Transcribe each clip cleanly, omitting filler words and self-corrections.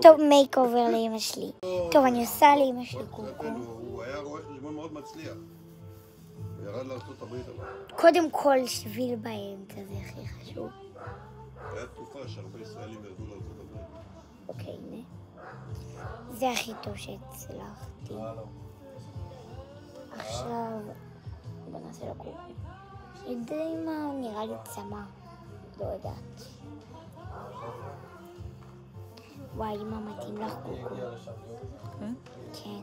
טוב, מייק אובר לאמא שלי. טוב, אני עושה לאמא שלי קוקו. הוא היה רואה חשבון מאוד מצליח. הוא ירד לארצות הברית אבל. קודם כל שביל באמצע, זה הכי חשוב. היה תקופה שהרבה ישראלים ירדו לארצות הברית. אוקיי, הנה. זה הכי טוב שהצלחתי. עכשיו, בוא נעשה לו קוקו. יודעים מה? נראה לי צמא. לא יודעת. וואי, אמא מתאים לך קוקו. כן? כן.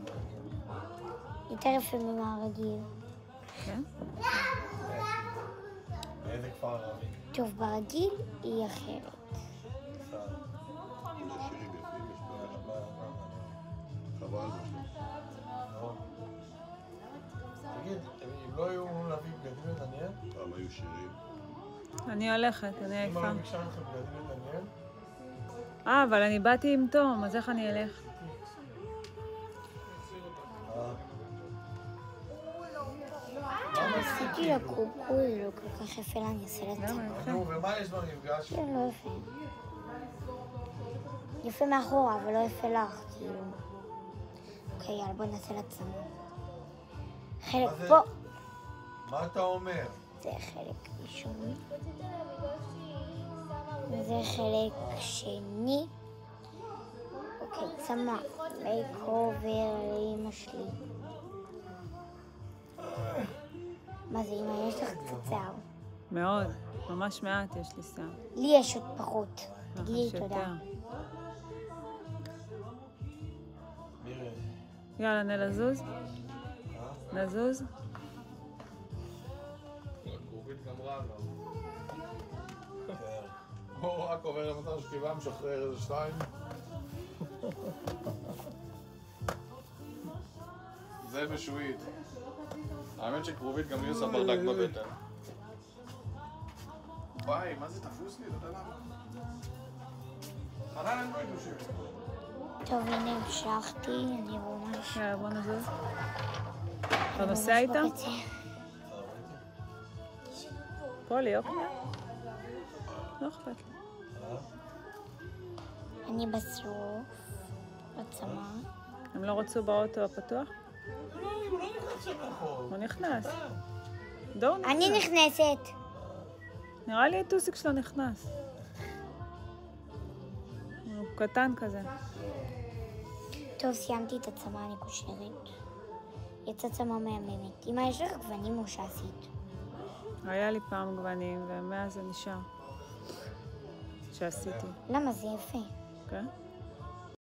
יותר יפה מהרגיל. כן? באיזה כפר ערבי? טוב, ברגיל היא אחרת. יש שירים יפים, יש בעיה. חבל משהו. תגיד, אם לא היו להביא בגדים לדניאל? פעם היו שירים. אני הולכת, אני אם עייפה. היו ביקשה לכם בגדים לדניאל? אבל אני באתי עם תום, אז איך אני אלך? עשיתי לה קוקו, זה לא כל כך יפה לה, אני אעשה לה צמא. נו, ומה יש במפגש? זה לא יפה. יפה מאחורה, אבל לא יפה לך, כאילו. אוקיי, יאללה, בוא נעשה לה צמא. חלק מה זה? פה. מה אתה אומר? זה חלק ראשון. וזה חלק שני. אוקיי, צמא. מייק אובר לאמא שלי. מה זה, אמא? יש לך קצת שיער. מאוד, ממש מעט יש לי שיער. לי יש עוד פחות. תגידי יש תודה. יותר. מירי. יאללה, נלזוז? נזוז? גרובית גמרה גם. הוא רק עובר למצב שכיבה, משחרר איזה שתיים. זה בשועית. האמת שקרובית גם לי עושה ברדק בבטן. וואי, מה זה תפוס לי? לא יודע למה. חנן אין בו ידושים. טוב, הנה המשכתי, אני ממש... יאללה, בוא נזוז. אתה אני נוסע ממש איתה? בקצה. פולי, אוקיי. לא אכפת לי. אני בסוף, בצמא. הם לא רצו באוטו הפתוח? הוא לא נכנס שם מאחור. הוא נכנס. דור נכנס. אני נכנסת. נראה לי הטוסיק שלו נכנס. הוא קטן כזה. טוב, סיימתי את הצמא, אני קושרת. יצא צמא מהממת. אמא, יש לך גוונים או שעשית? היה לי פעם גוונים, ומאז זה נשאר. שעשיתי. למה? זה יפה. כן?